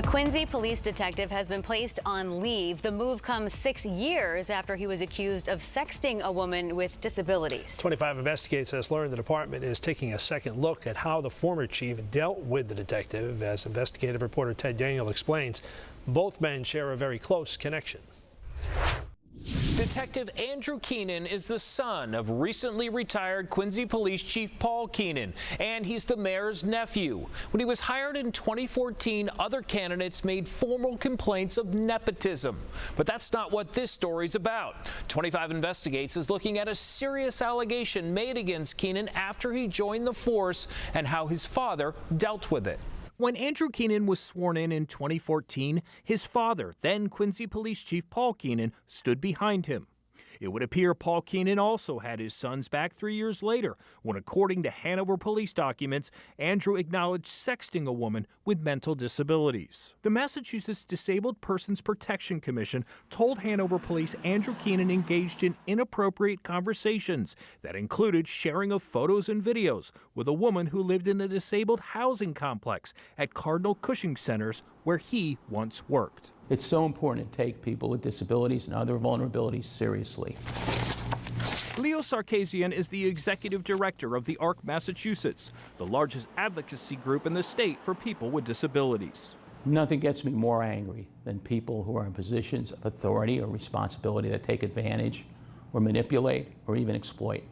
A Quincy police detective has been placed on leave. The move comes 6 years after he was accused of sexting a woman with disabilities. 25 Investigates has learned the department is taking a second look at how the former chief dealt with the detective. As investigative reporter Ted Daniel explains, both men share a very close connection. Detective Andrew Keenan is the son of recently retired Quincy Police Chief Paul Keenan, and he's the mayor's nephew. When he was hired in 2014, other candidates made formal complaints of nepotism. But that's not what this story's about. 25 Investigates is looking at a serious allegation made against Keenan after he joined the force and how his father dealt with it. When Andrew Keenan was sworn in 2014, his father, then Quincy Police Chief Paul Keenan, stood behind him. It would appear Paul Keenan also had his son's back 3 years later, when, according to Hanover police documents, Andrew acknowledged sexting a woman with mental disabilities. The Massachusetts Disabled Persons Protection Commission told Hanover police Andrew Keenan engaged in inappropriate conversations that included sharing of photos and videos with a woman who lived in a disabled housing complex at Cardinal Cushing Centers, where he once worked. It's so important to take people with disabilities and other vulnerabilities seriously. Leo Sarkisian is the executive director of the ARC Massachusetts, the largest advocacy group in the state for people with disabilities. Nothing gets me more angry than people who are in positions of authority or responsibility that take advantage or manipulate or even exploit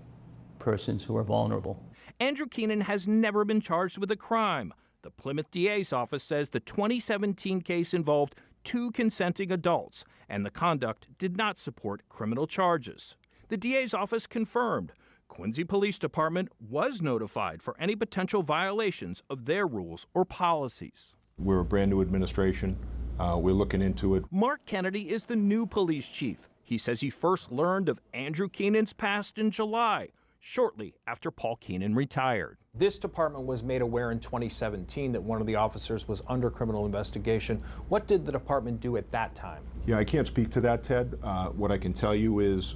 persons who are vulnerable. Andrew Keenan has never been charged with a crime. The Plymouth DA's office says the 2017 case involved 2 consenting adults, and the conduct did not support criminal charges. The DA's office confirmed Quincy Police Department was notified for any potential violations of their rules or policies. We're a brand new administration. We're looking into it. Mark Kennedy is the new police chief. He says he first learned of Andrew Keenan's past in July, shortly after Paul Keenan retired. This department was made aware in 2017 that one of the officers was under criminal investigation. What did the department do at that time? Yeah, I can't speak to that, Ted. What I can tell you is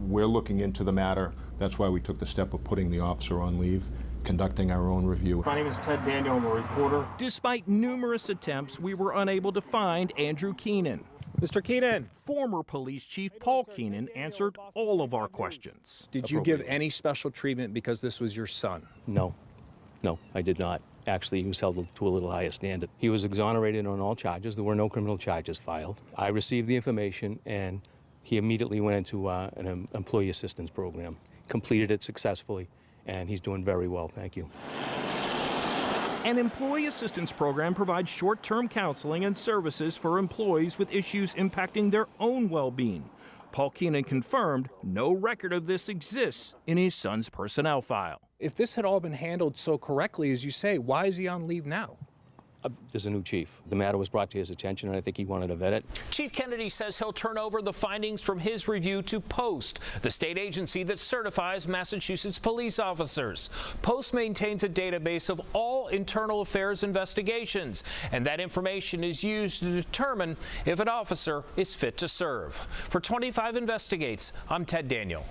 we're looking into the matter. That's why we took the step of putting the officer on leave, conducting our own review. My name is Ted Daniel. I'm a reporter. Despite numerous attempts, we were unable to find Andrew Keenan. Mr. Keenan. Former police chief Paul Keenan answered all of our questions. Did you give any special treatment because this was your son? No, I did not. Actually, he was held to a little higher standard. He was exonerated on all charges. There were no criminal charges filed. I received the information, and he immediately went into an employee assistance program, completed it successfully, and he's doing very well, thank you. An employee assistance program provides short-term counseling and services for employees with issues impacting their own well-being. Paul Keenan confirmed no record of this exists in his son's personnel file. If this had all been handled so correctly as you say, why is he on leave now? There's a new chief. The matter was brought to his attention, and I think he wanted to vet it. Chief Kennedy says he'll turn over the findings from his review to POST, the state agency that certifies Massachusetts police officers. POST maintains a database of all internal affairs investigations, and that information is used to determine if an officer is fit to serve. For 25 Investigates, I'm Ted Daniel.